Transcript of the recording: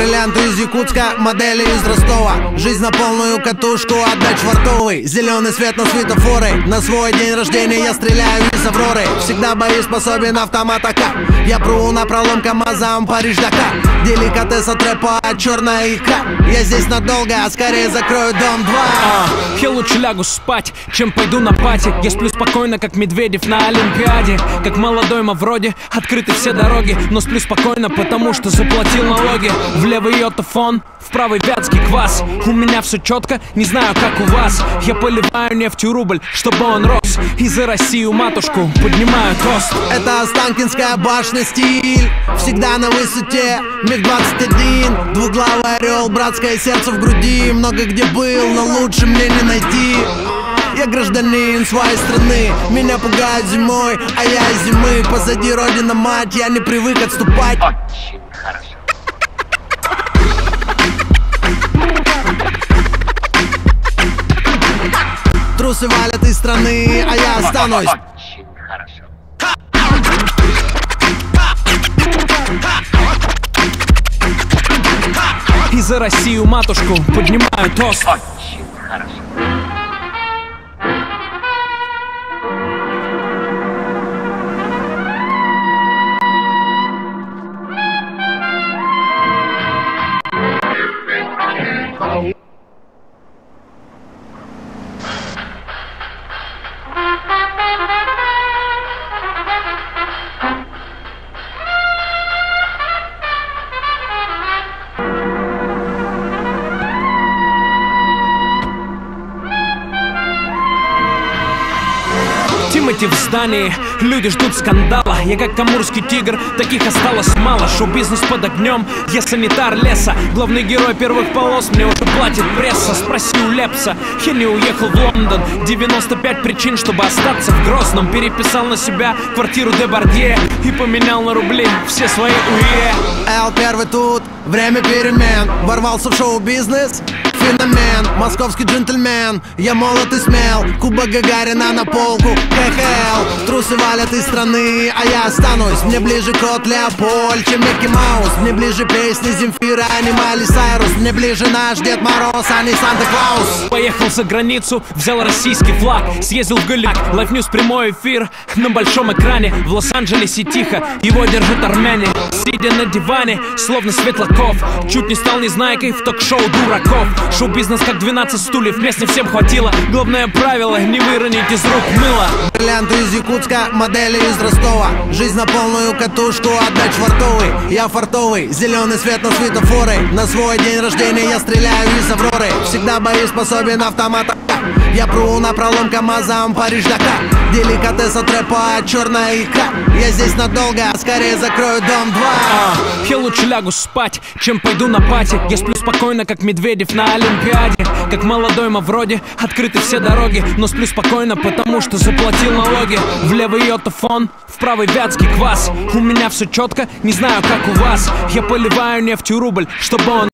Бриллианты из Якутска, модели из Ростова. Жизнь на полную катушку, отдать швартовый. Зеленый свет на светофоры. На свой день рождения я стреляю из Авроры. Всегда боеспособен автомат АК. Я пру на пролом КамАЗом Париж-Дакар. Деликатес от рэпа, черная икра. Я здесь надолго, а скорее закрою дом 2. Я лучше лягу спать, чем пойду на пати. Я сплю спокойно, как Медведев на Олимпиаде. Как молодой Мавроди, открыты все дороги. Но сплю спокойно, потому что заплатил налоги. В левый йотафон, в правый вятский квас. У меня все четко, не знаю как у вас. Я поливаю нефтью рубль, чтобы он рос. И за Россию матушку поднимаю тост. Это Останкинская башня, стиль всегда на высоте. МиГ-21, двуглавый орел, братское сердце в груди. Много где был, но лучше мне не найти. Я гражданин своей страны, меня пугают зимой, а я из зимы. Позади родина мать, я не привык отступать. Очень хорошо. Трусы валят из страны, а я останусь. Очень хорошо. И за Россию матушку поднимаю тост. Очень хорошо. Тимати в здании, люди ждут скандала. Я как амурский тигр, таких осталось мало. Шоу-бизнес под огнем, я санитар леса. Главный герой первых полос, мне уже платит пресса. Спроси у Лепса, я не уехал в Лондон. 95 причин, чтобы остаться в Грозном. Переписал на себя квартиру Депардье и поменял на рубли все свои УЕ. Эл первый тут, время перемен. Ворвался в шоу-бизнес, феномен. Московский джентльмен, я молод и смел. Кубок Гагарина на полку, КХЛ. Трусы валят из страны, а я останусь. Мне ближе кот Леопольд, чем Микки Маус. Мне ближе песни Земфира, а не Майли Сайрус. Мне ближе наш Дед Мороз, а не Санта-Клаус. Поехал за границу, взял российский флаг. Съездил в Голливуд, лайф-ньюс прямой эфир. На большом экране, в Лос-Анджелесе тихо. Его держат армяне, сидя на диване, словно Светлаков. Чуть не стал незнайкой в ток-шоу дураков. Шоу-бизнес как 12 стульев, мест не всем хватило. Главное правило, не выронить из рук мыло. Бриллианты из Якутска, модели из Ростова. Жизнь на полную катушку, отдать швартовый. Я фартовый, зеленый свет на светофоры. На свой день рождения я стреляю из Авроры. Всегда боеспособен автомат. Я пру на пролом КамАЗом Париж-Дакар. Деликатес от рэпа, черная икра. Я здесь надолго, а скорее закрою дом 2. Я лучше лягу спать, чем пойду на пати. Я сплю спокойно, как Медведев на Олимпиаде. Как молодой Мавроди, открыты все дороги. Но сплю спокойно, потому что заплатил налоги. В левый йотафон, в правый вятский квас. У меня все четко, не знаю как у вас. Я поливаю нефтью рубль, чтобы он